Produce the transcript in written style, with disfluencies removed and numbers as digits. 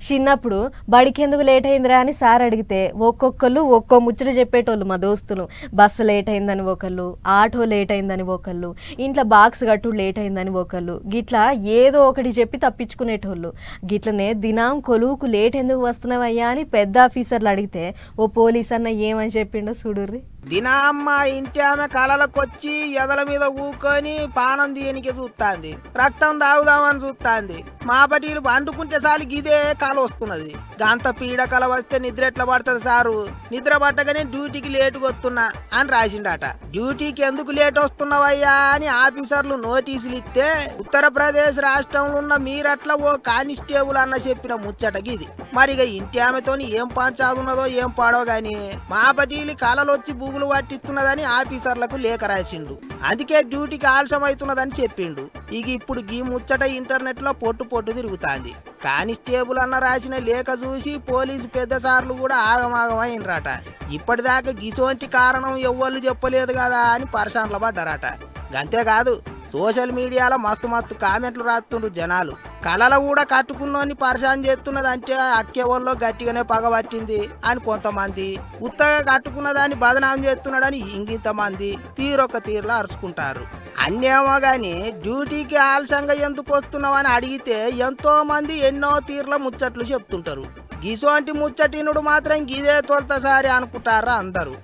చిన్నప్పుడు బడికెందుకు లేట్ అయిందిరా అని సార్ అడిగితే ఒక్కొక్కళ్ళు ఒక్కో ముచ్చట చెప్పేటోళ్ళు. మా దోస్తులు బస్సు లేట్ అయిందని ఒకళ్ళు, ఆటో లేట్ అయిందని ఒకళ్ళు, ఇంట్లో బాక్స్ కట్టు లేట్ అయిందని ఒకళ్ళు, గిట్లా ఏదో ఒకటి చెప్పి తప్పించుకునేటోళ్ళు. గిట్లనే దినం కొలువుకు లేట్ ఎందుకు వస్తున్నావయ్యా అని పెద్ద ఆఫీసర్లు అడిగితే ఓ పోలీస్ అన్న ఏమని చెప్పిండో చూడుర్రి. దినామ్మ ఇంటి ఆమె కళలకొచ్చి ఎదల మీద ఊకొని పానం తీయనికి చూస్తాంది, రక్తం తాగుదామని చూస్తాంది. మా పటీలు వండుకుంటే చాలు గిదే కళ వస్తున్నది. గంత పీడ కళ వస్తే నిద్ర ఎట్లా పడుతుంది సారు? నిద్ర పట్టగానే డ్యూటీకి లేటుగా వస్తున్నా అని రాసిండట. డ్యూటీకి ఎందుకు లేట్ వస్తున్నావయ్యా అని ఆఫీసర్లు నోటీసులు ఇస్తే ఉత్తరప్రదేశ్ రాష్ట్రంలో ఉన్న మీరట్లా ఓ కానిస్టేబుల్ అన్న చెప్పిన ముచ్చట గిది. మరిగా ఇంటి ఆమెతోని ఏం పంచాదున్నదో ఏం పాడో గాని మా పటీలు కళలొచ్చి బూగులు పట్టిస్తున్నదని ఆఫీసర్లకు లేఖ రాసిండు. అందుకే డ్యూటీకి ఆలస్యం అవుతున్నదని చెప్పిండు. ఇక ఇప్పుడు గీ ముచ్చట ఇంటర్నెట్ లో పొట్టు తిరుగుతాంది. కానిస్టేబుల్ అన్న రాసిన లేఖ చూసి పోలీసు పెద్ద సార్లు కూడా ఆగమాగమైనరట. ఇప్పటిదాకా గిసోంటి కారణం ఎవ్వరు చెప్పలేదు కదా అని పరిశానలు పడ్డారట. అంతేకాదు సోషల్ మీడియాలో మస్తు కామెంట్లు రాస్తుండ్రు జనాలు. కళలు కూడా కట్టుకున్నోని పరిశాన్ చేస్తున్నదంటే అక్కేవాళ్ళు గట్టిగానే పగబట్టింది అని కొంతమంది, ఉత్తగా కట్టుకున్నదాన్ని బదనాం చేస్తున్నాడని ఇంకింతమంది తీరొక్క తీరులో అరుచుకుంటారు. అన్నేమో గాని డ్యూటీకి ఆలస్యంగా ఎందుకు వస్తున్నావని అడిగితే ఎంతో మంది ఎన్నో తీర్ల ముచ్చట్లు చెప్తుంటారు. గిసోంటి ముచ్చటినుడు మాత్రం గిదే తొలతసారి అనుకుంటారా అందరూ.